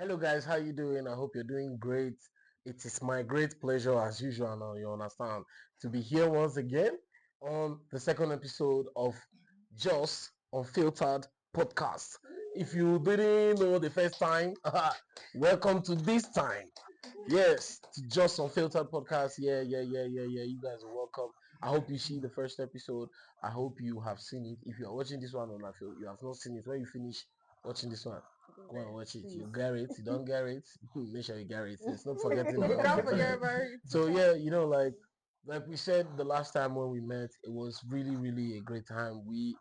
Hello guys, how you doing? I hope you're doing great. It is my great pleasure as usual now, you understand, to be here once again on the second episode of Just Unfiltered podcast. If you didn't know the first time, welcome to this time. Yes, to Just Unfiltered podcast. Yeah. You guys are welcome. I hope you see the first episode. I hope you have seen it. If you are watching this one on I feel you have not seen it, when you finish watching this one, go and watch it. You get it. You don't get it. Make sure you get it. It's not forgetting about Don't it. forget about it. So yeah, like we said the last time when we met, it was really a great time. We've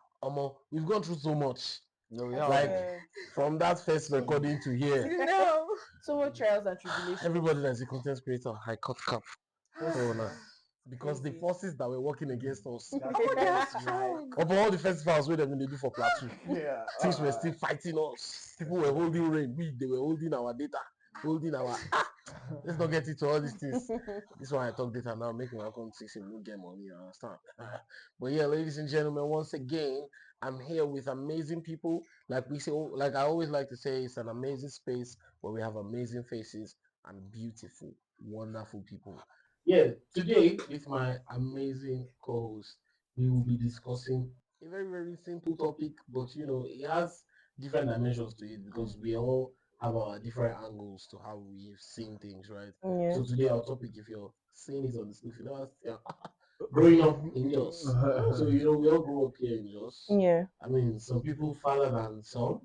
gone through so much. No, we Like have. from that first recording to here, You know. So much trials and tribulations. everybody that's a content creator, I cut cap. Oh no. Because the Crazy. forces that were working against us, That's of all the festivals we them they do for Plateau, Yeah. things were still fighting us. People were holding rain, they were holding our data, holding our let's not get into all these things. This is why I talk data now, making my account 6 we get money, you understand? But yeah, ladies and gentlemen, once again, I'm here with amazing people. Like we say, like I always like to say, it's an amazing space where we have amazing faces and beautiful, wonderful people. Yeah, today with my amazing co-host, we will be discussing a very simple topic, but it has different dimensions to it because we all have our different angles to how we've seen things, right? Yeah. So today our topic, if you're seeing it on the if you know, growing up in Jos. So we all grew up here in Jos. Yeah. I mean, some people farther than some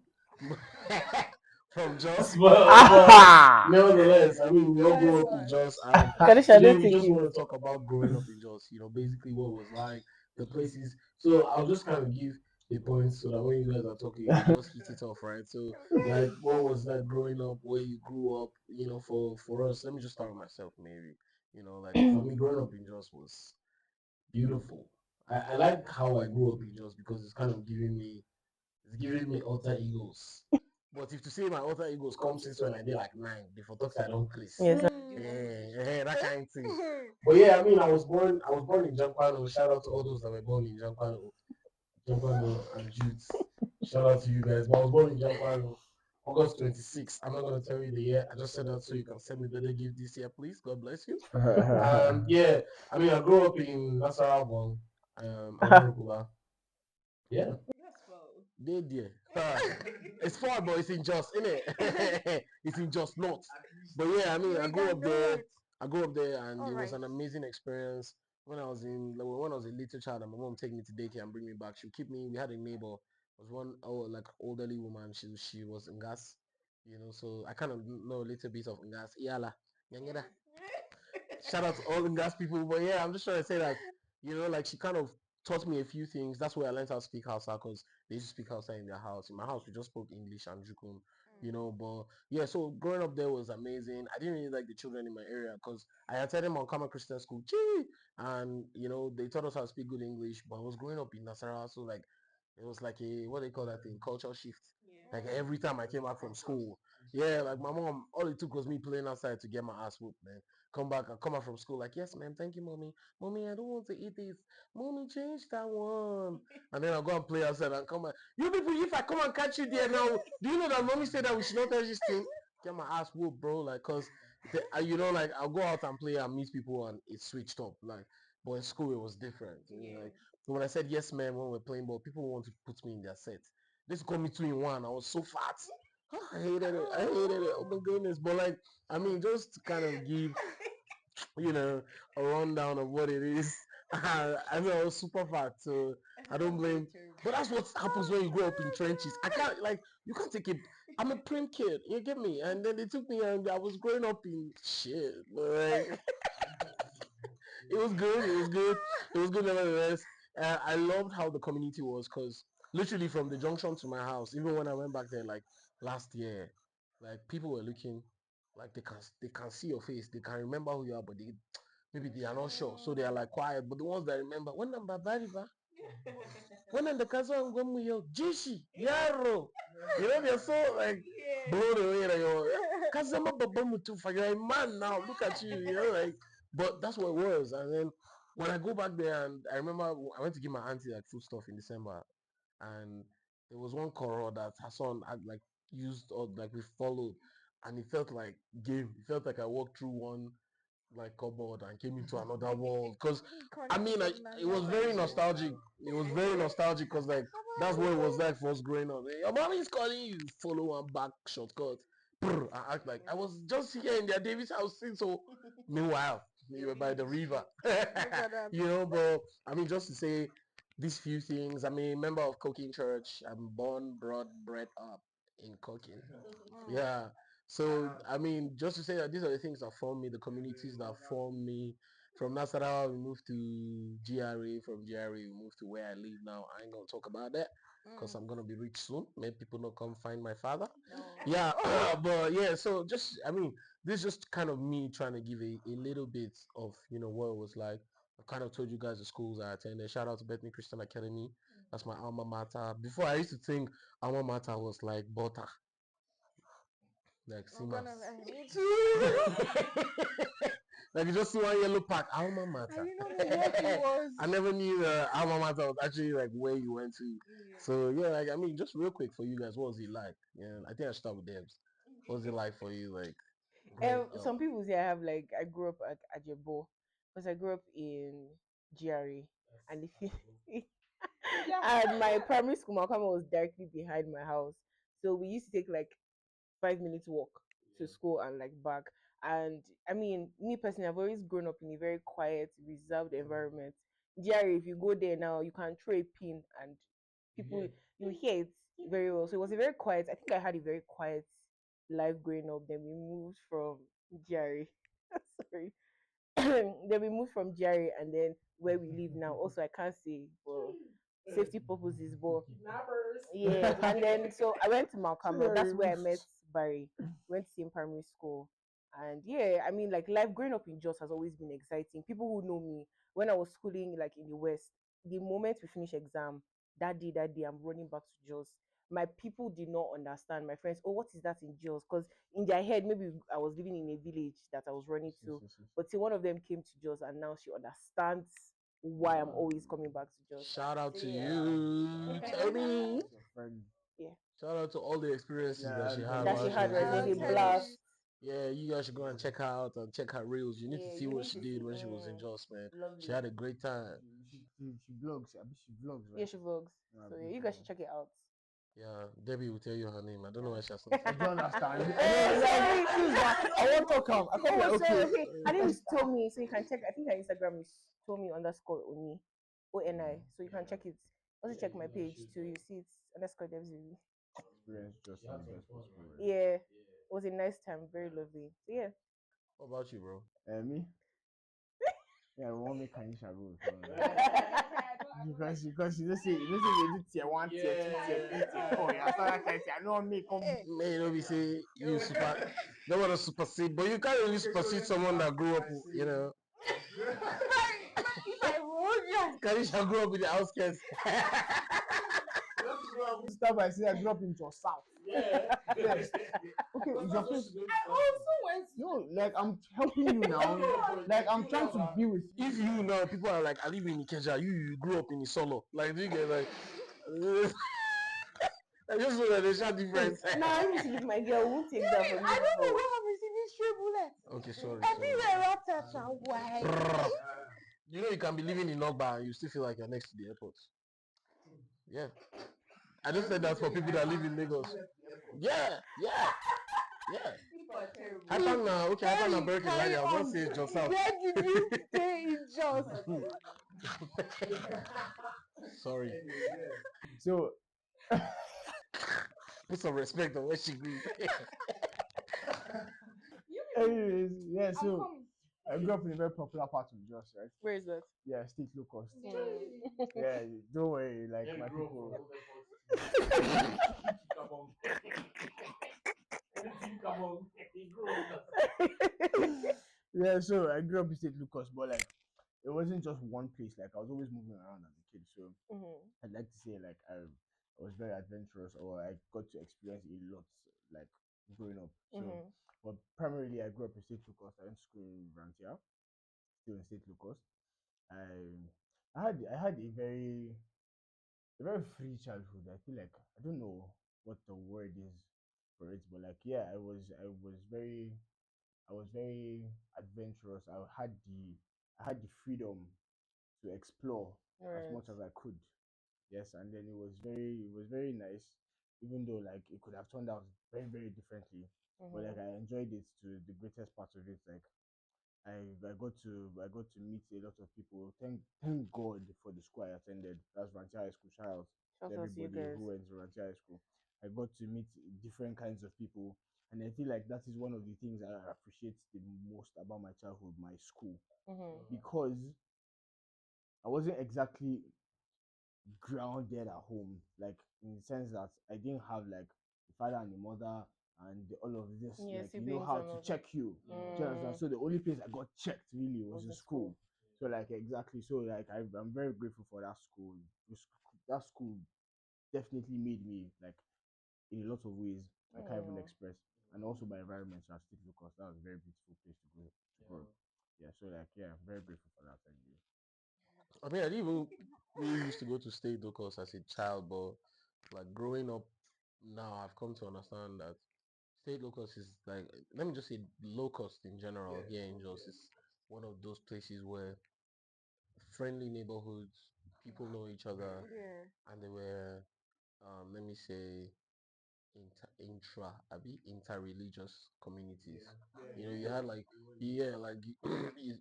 from Jos, but Aha! nevertheless, I mean, we all grew up in Jos, and Kanisha, I today don't we think just you. want to talk about growing up in Jos. Basically what it was like, the places. So I'll just kind of give the points so that when you guys are talking, you just hit it off, right? So like, what was that growing up, where you grew up? For us, let me just start with myself, maybe. Like for me, growing up in Jos was beautiful. I like how I grew up in Jos because it's giving me alter egos. But if to say my alter egos come since when I did like 9, before talks I don't Chris. Yes. That kind of thing. But yeah, I mean, I was born in Jampano. Shout out to all those that were born in Jampano and Jutes. Shout out to you guys. But I was born in Jampano, August 26th. I'm not gonna tell you the year. I just said that so you can send me better gift this year, please. God bless you. Yeah, I mean, I grew up in Nasarawa, Amarukula. Yeah, they there. It's far, but it's in Just, innit? It's in Just not. But yeah, I mean, I grew up there. I grew up there, and it was an amazing experience. When I was a little child, and my mom take me to daycare and bring me back. She would keep me. We had a neighbor. Was one like elderly woman. She was in gas, So I kind of know a little bit of gas. Yala, Nyangeda. Shout out to all the gas people. But yeah, I'm just trying to say that, like she kind of taught me a few things. That's where I learned how to speak Hausa because they used to speak Hausa in their house. In my house, we just spoke English and Jukun. But yeah, so growing up there was amazing. I didn't really like the children in my area because I attended Mount Carmel Christian School, and they taught us how to speak good English. But I was growing up in Nasarawa, so like it was like a what they call that thing, culture shift. Like every time I came back from school, yeah, like my mom, all it took was me playing outside to get my ass whooped, man. I come back from school like, yes, ma'am, thank you, mommy. Mommy, I don't want to eat this. Mommy, change that one. And then I'll go and play outside and come back. You people, if I come and catch you there now, do you know that mommy said that we should not touch this thing? Get my ass whooped, bro. Like, cause, like I'll go out and play and meet people and it's switched up. Like, but in school it was different. Like, when I said yes, ma'am, when we're playing ball, people want to put me in their set. They call me 2 in 1. I was so fat. I hated it. I hated it. Oh my goodness. But like, I mean, just to kind of give you know, a rundown of what it is. I know I was super fat, so I don't blame. But that's what happens when you grow up in trenches. I can't you can't take it. I'm a prim kid, you get me? And then they took me and I was growing up in shit. But like, it was good. It was good. It was good nevertheless. I loved how the community was because literally from the junction to my house, even when I went back there like last year, like people were looking like they can see your face, they can remember who you are, but maybe they are not sure, so they are like quiet. But the ones that remember, when I'm Babariba, when I'm the Kazo Ngomuyo, Jishi, Yaro, they're so like blown away. Like, Kazama Babamutufa, you're a man now. Look at you, like. But that's what it was. And then when I go back there, and I remember I went to give my auntie like food stuff in December, and there was one corral that her son had like used or like we followed, and it felt like game. It felt like I walked through one like cupboard and came into another world. Because I mean, it was very nostalgic. It was very nostalgic because like that's what it was like for us growing up. Your mommy is calling you, follow one back shortcut. Brr, I act like I was just here in their Davis house since. So meanwhile, you were by the river. But I mean, just to say these few things. I'm a member of Cooking Church. I'm born, brought, bred up in cooking. Yeah. So I mean, just to say that these are the things that form me, the communities that form me. From Nasarawa, we moved to GRA. From GRA, we moved to where I live now. I ain't gonna talk about that because I'm gonna be rich soon. Make people not come find my father. Yeah, but yeah. So just, I mean, this is just kind of me trying to give a little bit of what it was like. I kind of told you guys the schools I attended. Shout out to Bethany Christian Academy. That's my alma mater. Before I used to think alma mater was like butter. Like Simas. Me too. Like you just see one yellow pack, alma mater. I didn't know what it was. I never knew alma mater was actually like where you went to. So yeah, like I mean, just real quick for you guys, what was it like? Yeah, I think I should start with Debs. What was it like for you? Like, Some people say I have like I grew up at Ajebo because I grew up in GRA and if you and my primary school Makama was directly behind my house. So we used to take like 5 minutes walk to school and like back. And I mean, me personally, I've always grown up in a very quiet, reserved environment. GRA, if you go there now, you can throw a pin and people you hear it very well. So it was a very quiet. I think I had a very quiet life growing up. Then we moved from GRA. Sorry. Then we moved from GRA and then where we live now. Also, I can't say for safety purposes, but yeah. And then so I went to Mount Carmel. That's where I met Barry. Went to same primary school. And yeah, I mean, like life growing up in Jos has always been exciting. People who know me when I was schooling, like in the West, the moment we finish exam, that day, I'm running back to Jos. My people did not understand. My friends, oh, what is that in Jos? Because in their head, maybe I was living in a village that I was running to. But till one of them came to Jos, and now she understands why I'm always coming back to Jos. shout out to you, Toby. Yeah. Shout out to all the experiences that she had. That she had, right? It was a blast. Yeah, you guys should go and check her out and check her reels. You need to see what she did when she was in Jos, man. She had a great time. She vlogs. I mean, she vlogs. Right? Yeah, she vlogs. So yeah, you guys should check it out. Yeah, Debbie will tell you her name. I don't know why she has I don't understand. I won't talk out. I can't okay. I didn't tell me, so you can check. I think her Instagram is Tommy underscore Oni, ONI. So you can check it. Also check my page too. You see it's underscore Devs. Experience just in the best possible way. Yeah, it was a nice time, very lovely. So yeah. What about you, bro? Me? Yeah, we won't make Kanisha go. Because you just say they do tier 1, tier 2, tier 3, tier 4. Yeah, so that kind of I know me come. Man, you know, we say you super. Don't want to supersede, but you can't really supersede someone that grew up, you know. Kanisha grew up in the outskirts. Start by saying I grew up in your south. Yeah. Yes. Okay, your place. I also went. No, like I'm helping you now. Like I'm trying to be with you. If you know, people are like, I live in Ikeja. You grew up in Isolo. Like, do you get like? I just know that there's a difference. No, I need to leave my girl. Won't take that from me. I don't know where I'm receiving stray bullets. Okay, sorry. Everywhere rattata and why? You know you can be living in Ogba and you still feel like you're next to the airport. Yeah. I just said that for people that live in Lagos. Yeah. Hyper now, okay, Hyper now breaking like I was gonna say just out. Where did you stay in Jos? Sorry. So put some respect on where she grew. anyways, yeah, so I grew up in a very popular part of Jos, right? Where is that? Yeah, state low cost. Yeah, don't worry, like my people. Yeah, so I grew up in St. Lucas, but like it wasn't just one place. Like I was always moving around as a kid, so I'd like to say like I was very adventurous, or I got to experience a lot, like growing up. So, but primarily I grew up in St. Lucas. I went to school in Brantia, still in St. Lucas. I had a very free childhood. I feel like I don't know what the word is, for it. But like yeah, I was very adventurous. I had the freedom to explore as Right. much as I could. Yes, and then it was very nice, even though like it could have turned out very very differently. But like I enjoyed it to the greatest part of it. Like I got to meet a lot of people. Thank God for the school I attended. That's Ranchi High School. Shout out Shout to out to you everybody guys. who went to Ranchi High School. I got to meet different kinds of people, and I feel like that is one of the things I appreciate the most about my childhood, my school, because I wasn't exactly grounded at home, like in the sense that I didn't have like a father and a mother and all of this, Yeah, like siblings how and to all check you. Do you understand? So the only place I got checked really was in school. So like exactly, so like I'm very grateful for that school. That school definitely made me like in a lot of ways I can't even express. And also my environment at State Locust, that was a very beautiful place to grow. Yeah, so like yeah, I'm very grateful for that anyway. I mean, I didn't even really used to go to state locals as a child, but like growing up now, I've come to understand that state locals is like, let me just say locust in general here in Jos is one of those places where friendly neighborhoods, people know each other, and they were, let me say, interreligious communities. You know, you had like like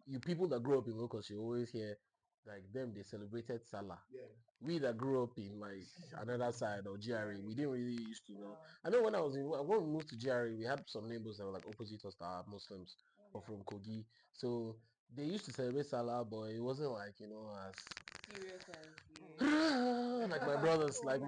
you people that grew up in locals, you always hear like them they celebrated Salah. We that grew up in like another side or GRA, we didn't really used to know. I know when we moved to GRA, we had some neighbors that were like opposite us that are Muslims or from Kogi. So they used to celebrate Salah, but it wasn't like, you know, as Serious as like my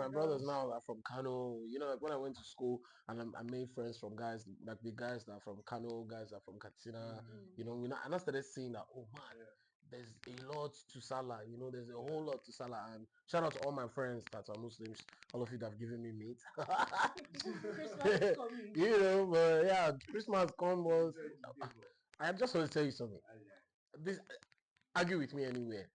brothers now are from Kano. You know, like when I went to school and I made friends from guys like the guys that are from Kano, guys that are from Katsina. You know, and I started seeing that, oh man, there's a lot to Salah. You know, there's a whole lot to Salah. And shout out to all my friends that are Muslims, all of you that have given me meat. Christmas is coming. You know, but yeah, Christmas come was. I just want to tell you something. This argue with me anywhere.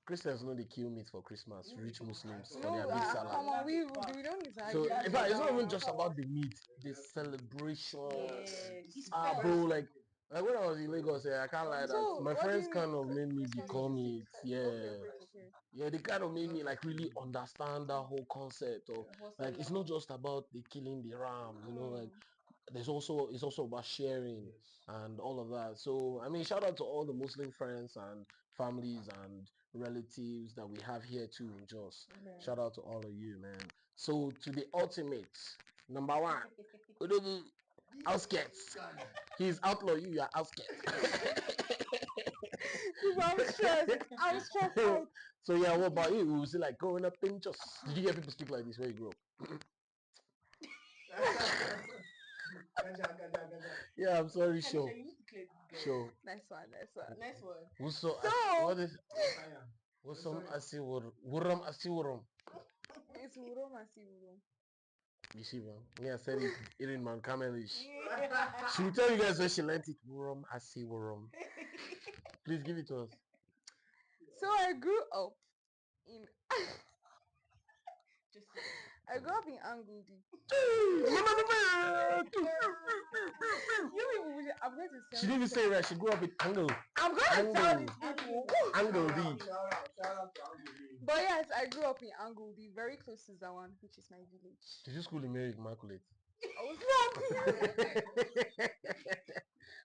Christians know they kill meat for Christmas. Rich Muslims for their big salad. Come on, we don't need to So argue. in fact, it's not even just about the meat, the celebration. Bro, like when I was in Lagos, I can't lie that So, my what do friends you mean? kind of made me Christmas become is it. Yeah, they kind of made me like really understand that whole concept of like it's not just about the killing the ram, you know, like it's also about sharing and all of that. So I mean, shout out to all the Muslim friends and families and relatives that we have here too in Jos. Shout out to all of you, man. So to the ultimate number one, Odogu, outskirts. He's outlaw, you are outskirts. I'm stressed. I'm stressed out. So yeah, what about you? We will say like growing up in Jos. Did you hear people speak like this where you grew up? Yeah, I'm sorry, show. Show. Nice one, nice one. Next one. What is what's some wuram asiwuram? It's Uroma Siwuro. You see, man. Yeah, I said it in man Kamelish. She will tell you guys where she learned it. Wuram asiwuram. Please give it to us. So I grew up in I grew up in Anguldi. I'm going to She didn't even say it right. She grew up in Angle. I'm going to tell these people. Angle D. But yes, I grew up in Anguldi, very close to Zawan, which is my village. Did you school in Mary Immaculate? I was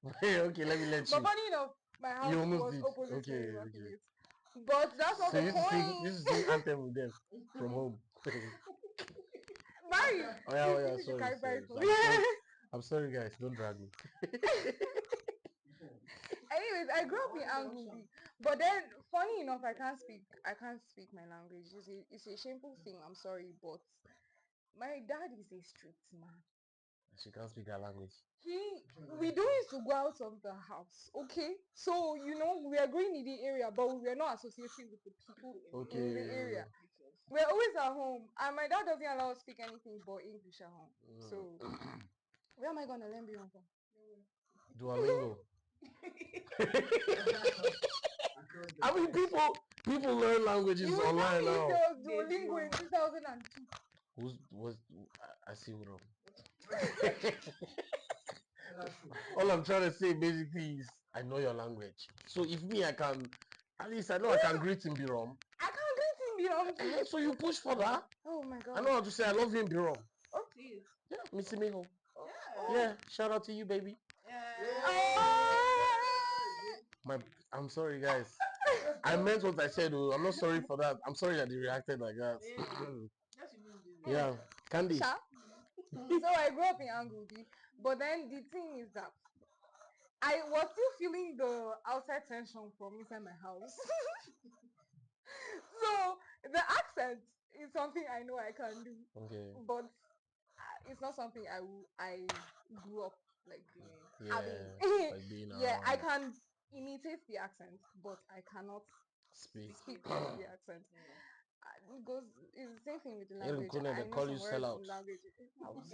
not. Okay, let me let you. But funny enough, my house You almost was did. opposite Okay, Mary okay. Immaculate. But that's not So the point. you used to sing anthem with them from home. Barry, Oh yeah, you sorry, carry Barry sorry. for I'm sorry guys, don't drag me. Anyways, I grew up in Anguldi, but then funny enough, I can't speak my language. It's a shameful thing. I'm sorry, but my dad is a strict man. She can't speak her language. We don't used to go out of the house, okay? So you know we are going in the area, but we are not associating with the people in the area. We're always at home, and my dad doesn't allow us to speak anything but English at home. So where am I gonna learn Biron from? Duolingo. I mean, people learn languages online now. There was Duolingo in 2002. Was I see what All I'm trying to say basically is I know your language. So if me I can, at least I know I can greet in Birom. I can't greet in Birom. So you push for that. Oh my god. I know how to say I love you in Birom. Oh please. Yeah, Missy Miho. Yeah, shout out to you, baby. I'm sorry, guys. I meant what I said. I'm not sorry for that. I'm sorry that they reacted like that. Yeah, Candy. So I grew up in Angudi, but then the thing is that I was still feeling the outside tension from inside my house. So the accent is something I know I can do. Okay. But it's not something I grew up like having. Like being Yeah, I can imitate the accent, but I cannot speak the accent. It's the same thing with the language. Kune, I they know call some you words sellout. in language.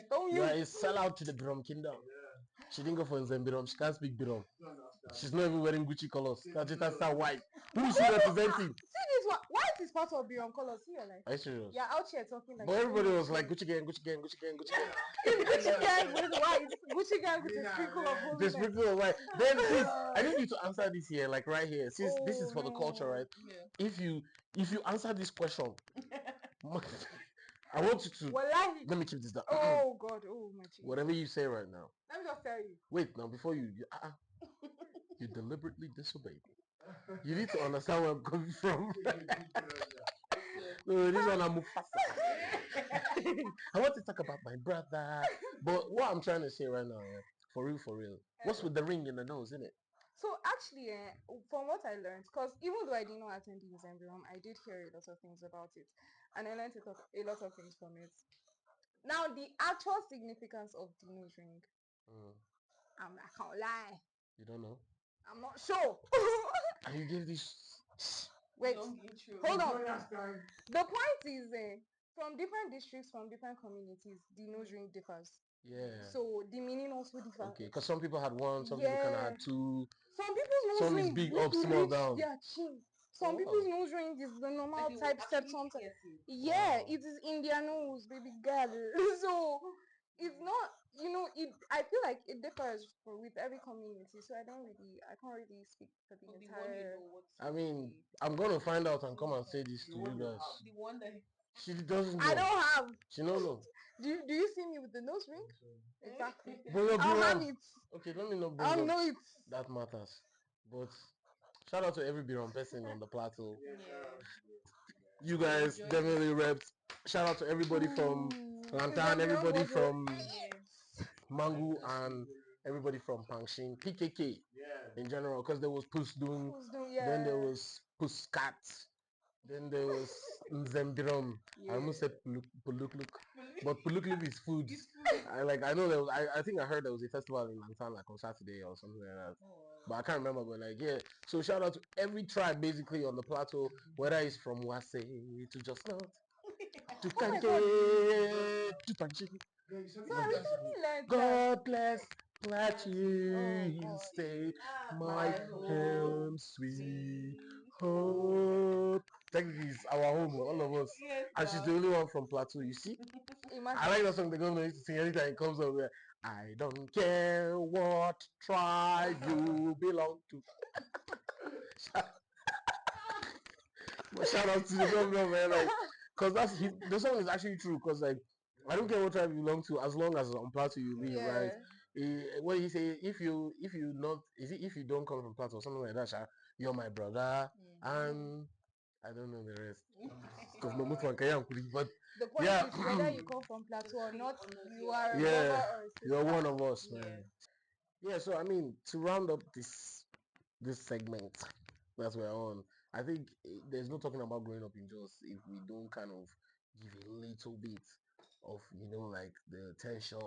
Don't You are you? a sellout to the Birom kingdom. She didn't go for Nzembirom. She can't speak Birom. She's not even wearing Gucci colors. Kajita star white. Who is she representing? See this one. White is part of Birom colors. See your life. Are you serious? Yeah, out here talking like. But everybody was like Gucci gang, Gucci gang, Gucci gang, Gucci gang. It's Gucci gang with white. Gucci gang with a sprinkle of holiness. The sprinkle of white. Then sis, I need you to answer this here, like right here. Since this is for the culture, right? Yeah. If you answer this question, I want you to let me keep this down. Oh God, oh my Jesus. Whatever you say right now. Let me just tell you. Wait, now before you deliberately disobeyed. You need to understand where I'm coming from. No, this one I'm Mufasa. I want to talk about my brother. But what I'm trying to say right now, yeah, for real. What's with the ring in the nose, isn't it? So actually, from what I learned, because even though I did not attend the museum, I did hear a lot of things about it, and I learned a lot of things from it. Now, the actual significance of the nose ring, I can't lie. You don't know? I'm not sure. And you gave this. Wait, hold on. The point is, from different districts, from different communities, the nose ring differs. Yeah. So the meaning also differs. Okay, because some people had one, some people kind of had two. Some people's nose ring is big need up, to small reach down. their chin. Some people's nose ring is the normal type septum. Yeah, it is in their nose, baby girl. So it's not, I feel like it differs with every community. So I can't really speak for the entire. I mean, I'm gonna find out and come and say this to you guys. The one that She doesn't know. I don't have. She don't know. Do you see me with the nose ring? Exactly. I'll have it. Okay, let me not bring I'll up know it. that matters. But shout out to every Biron person on the plateau. You guys definitely reps. Shout out to everybody from Lantan, everybody from Mangu, and everybody from Pangshin, PKK in general, because there was Pusdung, then there was Puskat, then there was Nzembirom. I almost said Pulukluk, but Pulukluk is food. I know there was, I think I heard there was a festival in Lantan like on Saturday or something like that. But I can't remember, but like, yeah. So shout out to every tribe basically on the plateau, whether it's from Wase to Just Not, to Kanke, to Pangshin. So I recently learned God bless Plateau State, my home sweet hope. Technically, it's our home, all of us. And she's the only one from Plateau, you see? Imagine. I like that song the governor used to sing anytime it comes over. I don't care what tribe you belong to. But shout out to the governor, man. Like, cause the song is actually true. Cause like, I don't care what tribe you belong to, as long as on Plateau you live, right? What he say? If you not, is it if you don't come from Plateau or something like that, you're my brother, and I don't know the rest. Cause no much one can but the point is whether you come from Plateau or not, you are a brother or a sister. You're one of us, man. Yeah. So I mean, to round up this segment that we're on, I think there's no talking about growing up in Jos if we don't kind of give a little bit of, like the tension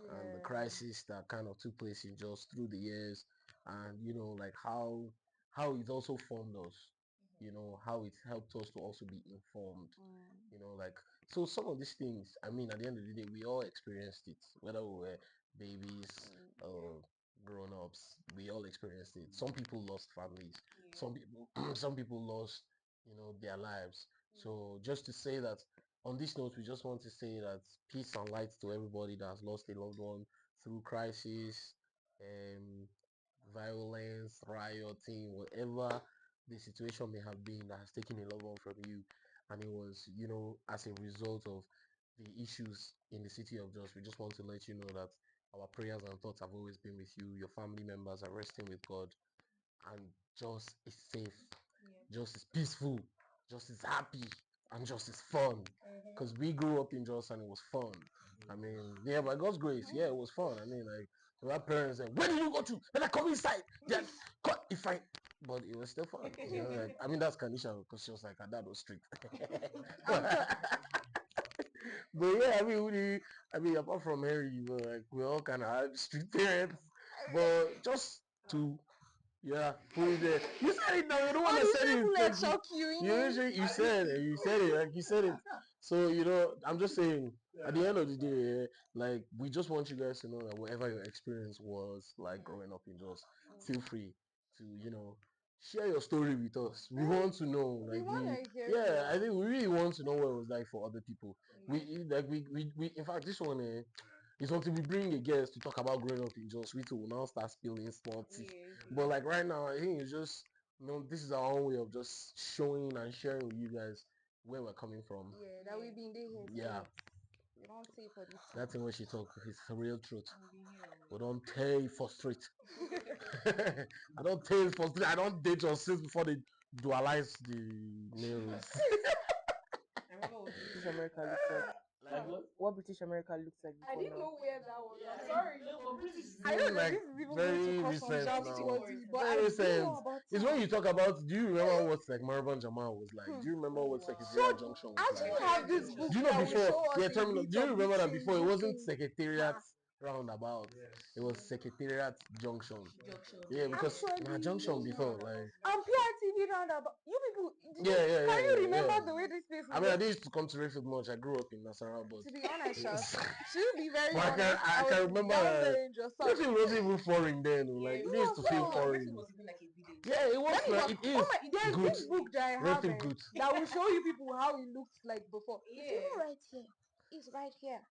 and the crisis that kind of took place in Jos through the years, and like how it also formed us, how it helped us to also be informed, like, so some of these things, I mean, at the end of the day, we all experienced it, whether we were babies or grown-ups, we all experienced it. Some people lost families, some people some people lost, their lives. So just to say that on this note, we just want to say that peace and light to everybody that has lost a loved one through crisis, um, violence, rioting, whatever the situation may have been that has taken a loved one from you, and it was, as a result of the issues in the city of Jos. We just want to let you know that our prayers and thoughts have always been with you. Your family members are resting with God, and Jos is safe. Jos is peaceful. Jos is happy, and Jos is fun. Because we grew up in Jos and it was fun. I mean, yeah, by God's grace, yeah, it was fun. I mean, like, our parents said, "Where did you go to? Better come inside." Then, if I, but it was still fun. Like, I mean, that's Kanisha because she was like, her dad was strict. But yeah, apart from Harry, we all kind of had strict parents. But just to put it there. You said it now. You don't want to say it. Like shock you. You said it. Like you said it. So I'm just saying. At the end of the day, like we just want you guys to know that whatever your experience was like growing up in Jos, feel free to share your story with us. We want to know. Like I think we really want to know what it was like for other people. We in fact this one it's until we bring a guest to talk about growing up in Jos, we too will now start spilling small tea. But like right now, I think it's just this is our own way of just showing and sharing with you guys where we're coming from. Yeah, that we've been there. Yeah. We don't say for this. That's in what she talk. It's the real truth. We don't tell you for straight. I don't tell you for straight. I don't date your sis before they dualize the nails. I remember what British America looks like. What British America looks like before. I didn't know where that was. I'm sorry. I don't like this is even very recent now. Very recent. It's when you talk about. Do you remember what like Marban Jamal was like? Do you remember what Secretariat Junction was like? Actually, have this book. Do you know before? Yeah, tell me. Do you remember that before it wasn't Secretariat roundabout? It was Secretariat Junction. Yeah, because Junction before like. And PRTV roundabout. You people. Yeah. Can you remember the way this place was? I mean, I didn't used to come to Rayfield much. I grew up in Nasarawa, but to be honest, to be very but honest, I can remember Rayfield wasn't even foreign then. Like it used to feel foreign. Yeah, it was. It is there's good. this book that I have Good. that will show you people how it looked like before. It's even right here. It's right here.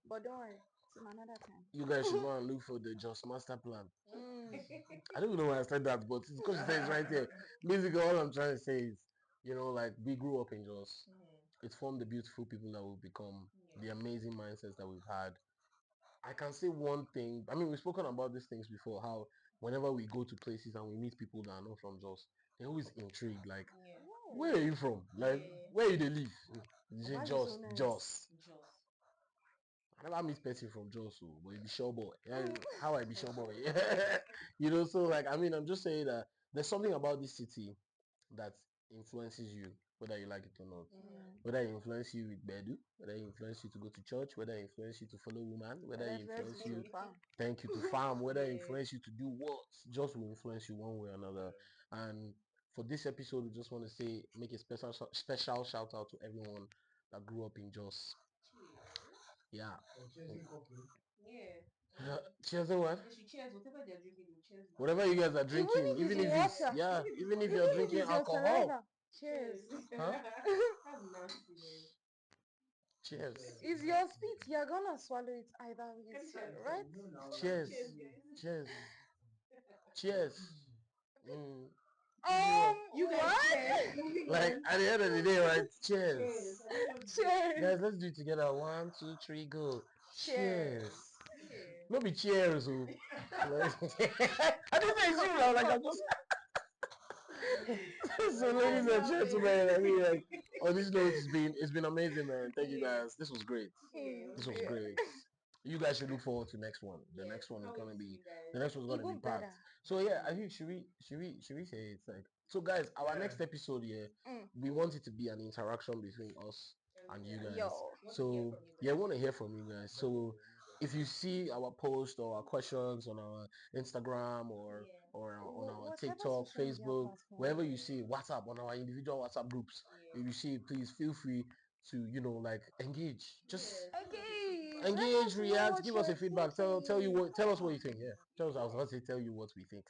But don't worry, it's another time. You guys should go and look for the Just Master Plan. I don't know why I said that, but it's because it says right here. Basically, all I'm trying to say is, like we grew up in Jos. It formed the beautiful people that we've become, the amazing mindsets that we've had. I can say one thing. I mean, we've spoken about these things before. How whenever we go to places and we meet people that are not from Jos, they're always intrigued. Like, where are you from? Like, where do they live? You say Jos, Jos. I never meet person from Jos, but it be sure boy. How I be sure boy? So like I mean, I'm just saying that there's something about this city that influences you, whether you like it or not. Whether it influence you with Bedu, whether it influence you to go to church, whether it influence you to follow woman, whether it influence you thank you to farm, whether it influence you to do what, just will influence you one way or another. And for this episode, we just want to say make a special shout out to everyone that grew up in Jos. Yeah. Cheers or what? Cheers, whatever they're drinking, cheers. Whatever you guys are drinking, even if it's even if you're drinking alcohol. Cheers. Huh? That's nasty, man. Cheers. Is your spit, you're gonna swallow it either way, right? Cheers. Cheers. Cheers. You guys, like at the end of the day, right? Cheers. cheers. Guys, let's do it together. 1, 2, 3, go. Cheers. No be cheers, oh. I didn't say you now, like I'm just so ladies and gentlemen, I mean like on this note it's been amazing, man. Thank you guys. This was great. This was great. You guys should look forward to next one. The next one is gonna be packed. So yeah, I think should we say it's like so guys, our next episode here, we want it to be an interaction between us and you guys. So yeah, we want to hear from you guys. So if you see our post or our questions on our Instagram or on our TikTok, Facebook, wherever you see WhatsApp, on our individual WhatsApp groups, if you see it, please feel free to like engage. Just engage, react, give us a feedback. Tell us what you think. Yeah, I was about to say tell you what we think,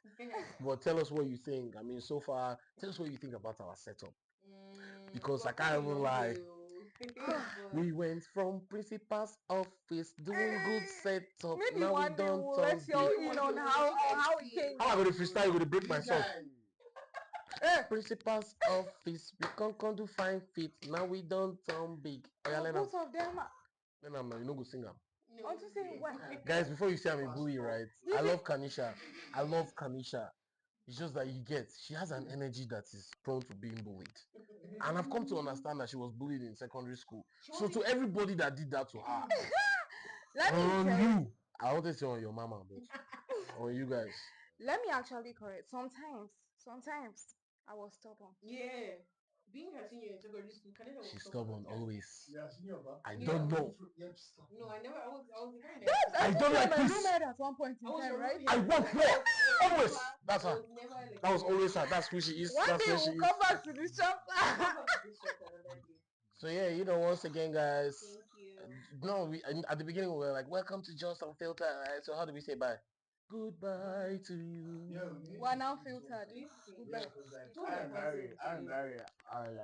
but tell us what you think. I mean, so far, tell us what you think about our setup because I can't even lie. We went from principal's office doing good setup. Maybe Now we one day don't we'll talk let you in on how it came. How am I going to freestyle? You going to break my song? Principal's office. We can't do fine fit. Now we don't turn big. Both of them. Then I'm you know go sing am. I want to say what? Guys, before you say I'm a bully, right? I love Kanisha. It's just that she has an energy that is prone to being bullied. And I've come to understand that she was bullied in secondary school. So to everybody that did that to her, Let me on tell you, I want to say on your mama, but on you guys. Let me actually correct. Sometimes I was stubborn. Yeah. Being her senior in secondary school, She's stubborn always. Yeah, I don't know. No, I never. I was I don't like my this. roommate at one point in time, right? I work for always. That's her. That was always her. That's who she is. One That's day where she we'll is. come back to this chapter. So yeah, once again, guys. Thank you. No, at the beginning we were like, "Welcome to Just Unfiltered." Right? So how do we say bye? Goodbye to you. We're now filtered. Goodbye.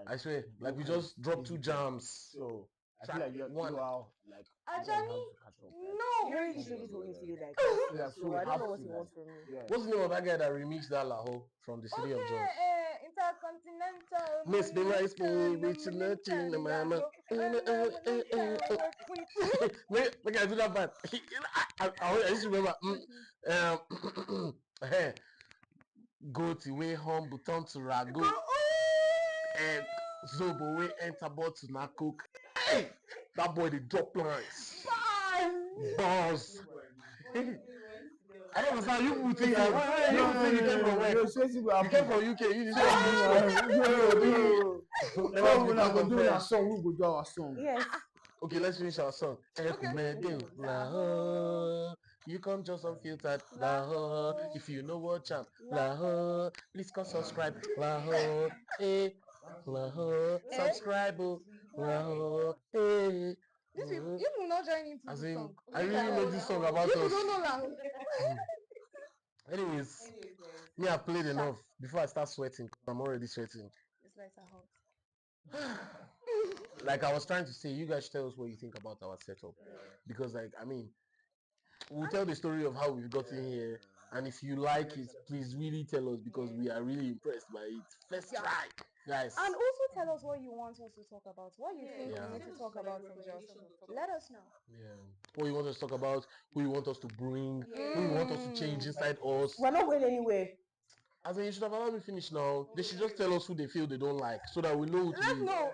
I swear, like we just dropped 2 jams. So I feel like you're one. like Actually, no. You already said it for me today, like. Yeah, So I don't know what he wants from me. Yeah. What's the name of that guy that remixed that Laho from the City of Jones? Intercontinental. Miss me rice me with nothing, mama. Look, I do that part. I used to remember. Go to way home, button to rago, and Zobo way enter bottle na cook. Hey, that boy they drop lines. Bars. I don't understand. You people think you came from where? You came from UK. You just song. Yes. Okay, let's finish our song. You come just unfiltered. If you know what champ. Please come subscribe. Subscribe. This you will not join into As the in, song. I really made this song about You us. don't know that. Anyways, me I played enough before I start sweating. I'm already sweating. It's like a hot. Like I was trying to say, you guys tell us what you think about our setup. Because we'll tell the story of how we've gotten here. And if you like it, please really tell us because we are really impressed by it. First try, guys. And also tell us what you want us to talk about. What you think Yeah. we need to talk about from Just. Let us know. Yeah. What you want us to talk about, who you want us to bring, who you want us to change inside us. We're not going anywhere. As in, you should have allowed me finish now. They should just tell us who they feel they don't like so that we know who to Let's leave. know.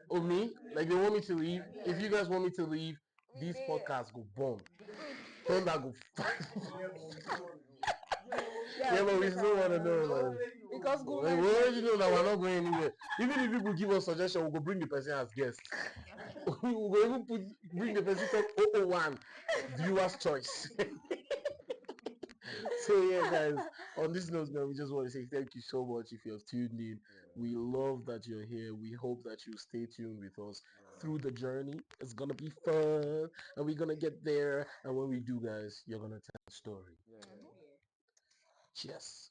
Oh, me? Like they want me to leave? If you guys want me to leave, this podcast go bomb. Thunder go Yeah, but we still want to know. Like, Because go we already know that we're not going anywhere. Even if people give us suggestion, we'll go bring the person as guest. We'll even bring the person from 001 viewer's choice. So yeah, guys, on this note, man, we just want to say thank you so much if you have tuned in. We love that you're here. We hope that you stay tuned with us through the journey. It's gonna be fun, and we're gonna get there. And when we do, guys, you're gonna tell a story. Cheers.